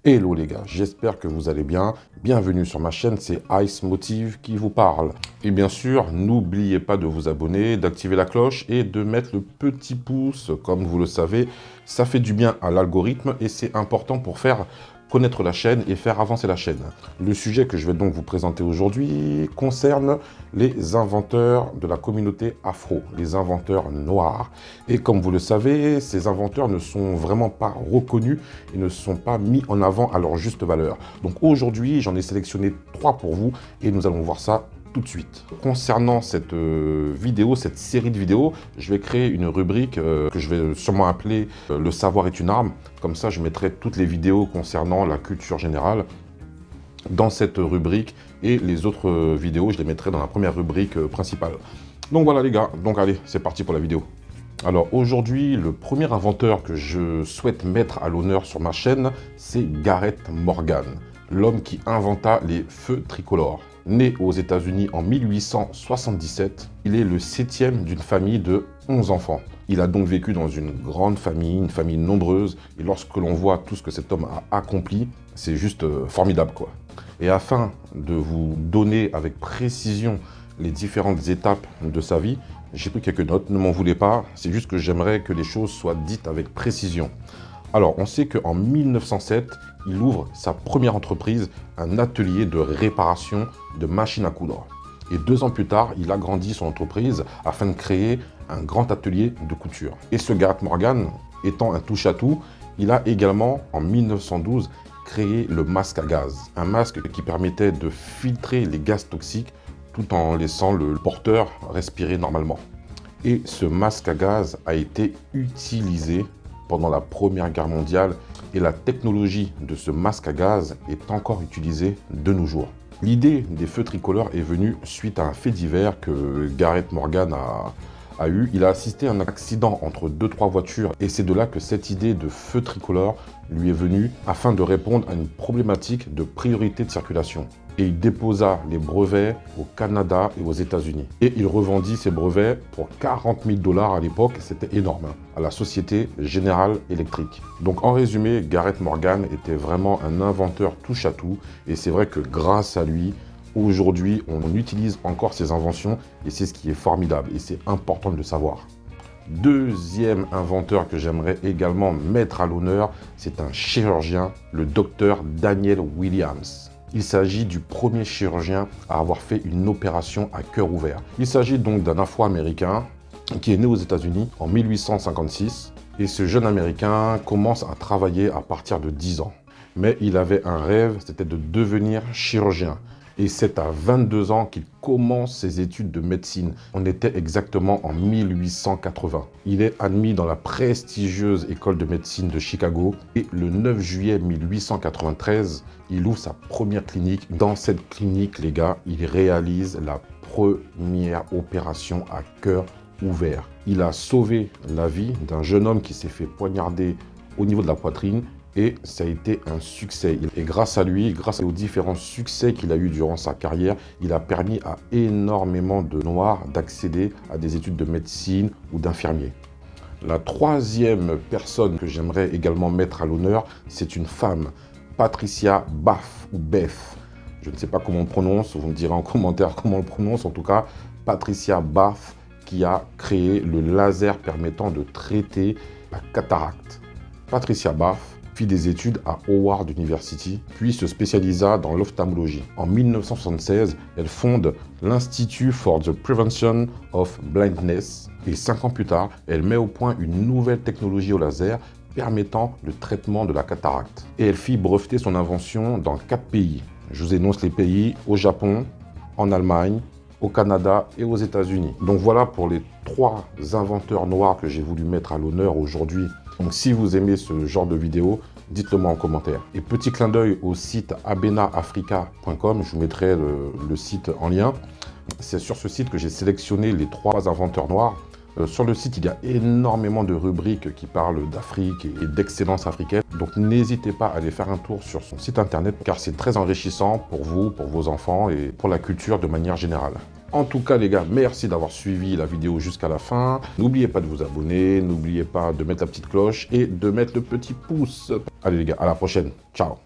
Hello les gars, j'espère que vous allez bien. Bienvenue sur ma chaîne, c'est Ice Motive qui vous parle. Et bien sûr, n'oubliez pas de vous abonner, d'activer la cloche et de mettre le petit pouce. Comme vous le savez, ça fait du bien à l'algorithme et c'est important pour faire connaître la chaîne et faire avancer la chaîne. Le sujet que je vais donc vous présenter aujourd'hui concerne les inventeurs de la communauté afro, les inventeurs noirs. Et comme vous le savez, ces inventeurs ne sont vraiment pas reconnus et ne sont pas mis en avant à leur juste valeur. Donc aujourd'hui, j'en ai sélectionné 3 pour vous et nous allons voir ça tout de suite. Concernant cette vidéo, cette série de vidéos, je vais créer une rubrique que je vais sûrement appeler Le savoir est une arme. Comme ça, je mettrai toutes les vidéos concernant la culture générale dans cette rubrique et les autres vidéos, je les mettrai dans la première rubrique principale. Donc voilà les gars, donc allez, c'est parti pour la vidéo. Alors aujourd'hui, le premier inventeur que je souhaite mettre à l'honneur sur ma chaîne, c'est Gareth Morgan, l'homme qui inventa les feux tricolores. Né aux États-Unis en 1877, il est le 7e d'une famille de 11 enfants. Il a donc vécu dans une grande famille, une famille nombreuse, et lorsque l'on voit tout ce que cet homme a accompli, c'est juste formidable quoi. Et afin de vous donner avec précision les différentes étapes de sa vie, j'ai pris quelques notes, ne m'en voulez pas, c'est juste que j'aimerais que les choses soient dites avec précision. Alors, on sait qu'en 1907, il ouvre sa première entreprise, un atelier de réparation de machines à coudre. Et 2 ans plus tard, il agrandit son entreprise afin de créer un grand atelier de couture. Et ce Gareth Morgan, étant un touche-à-tout, il a également, en 1912, créé le masque à gaz. Un masque qui permettait de filtrer les gaz toxiques tout en laissant le porteur respirer normalement. Et ce masque à gaz a été utilisé pendant la Première Guerre mondiale et la technologie de ce masque à gaz est encore utilisée de nos jours. L'idée des feux tricolores est venue suite à un fait divers que Gareth Morgan a eu. Il a assisté à un accident entre 2-3 voitures et c'est de là que cette idée de feu tricolore lui est venue afin de répondre à une problématique de priorité de circulation. Et il déposa les brevets au Canada et aux États-Unis. Et il revendit ces brevets pour 40 000 $ à l'époque, c'était énorme, hein, à la Société Générale Électrique. Donc en résumé, Gareth Morgan était vraiment un inventeur touche-à-tout et c'est vrai que grâce à lui, aujourd'hui, on utilise encore ses inventions et c'est ce qui est formidable et c'est important de le savoir. Deuxième inventeur que j'aimerais également mettre à l'honneur, c'est un chirurgien, le docteur Daniel Williams. Il s'agit du premier chirurgien à avoir fait une opération à cœur ouvert. Il s'agit donc d'un Afro-Américain qui est né aux États-Unis en 1856 et ce jeune Américain commence à travailler à partir de 10 ans. Mais il avait un rêve, c'était de devenir chirurgien. Et c'est à 22 ans qu'il commence ses études de médecine. On était exactement en 1880. Il est admis dans la prestigieuse école de médecine de Chicago. Et le 9 juillet 1893, il ouvre sa première clinique. Dans cette clinique, les gars, il réalise la première opération à cœur ouvert. Il a sauvé la vie d'un jeune homme qui s'est fait poignarder au niveau de la poitrine. Et ça a été un succès. Et grâce à lui, grâce aux différents succès qu'il a eu durant sa carrière, il a permis à énormément de Noirs d'accéder à des études de médecine ou d'infirmier. La troisième personne que j'aimerais également mettre à l'honneur, c'est une femme, Patricia Bath ou Beth. Je ne sais pas comment on prononce, vous me direz en commentaire comment on le prononce. En tout cas, Patricia Bath qui a créé le laser permettant de traiter la cataracte. Patricia Bath fit des études à Howard University, puis se spécialisa dans l'ophtalmologie. En 1976, elle fonde l'Institute for the Prevention of Blindness et 5 ans plus tard, elle met au point une nouvelle technologie au laser permettant le traitement de la cataracte. Et elle fit breveter son invention dans 4 pays. Je vous énonce les pays: au Japon, en Allemagne, au Canada et aux États-Unis. Donc voilà pour les 3 inventeurs noirs que j'ai voulu mettre à l'honneur aujourd'hui. Donc si vous aimez ce genre de vidéo, dites-le moi en commentaire. Et petit clin d'œil au site abenaafrica.com, je vous mettrai le site en lien. C'est sur ce site que j'ai sélectionné les 3 inventeurs noirs. Sur le site, il y a énormément de rubriques qui parlent d'Afrique et d'excellence africaine. Donc n'hésitez pas à aller faire un tour sur son site internet car c'est très enrichissant pour vous, pour vos enfants et pour la culture de manière générale. En tout cas les gars, merci d'avoir suivi la vidéo jusqu'à la fin. N'oubliez pas de vous abonner, n'oubliez pas de mettre la petite cloche et de mettre le petit pouce. Allez les gars, à la prochaine. Ciao.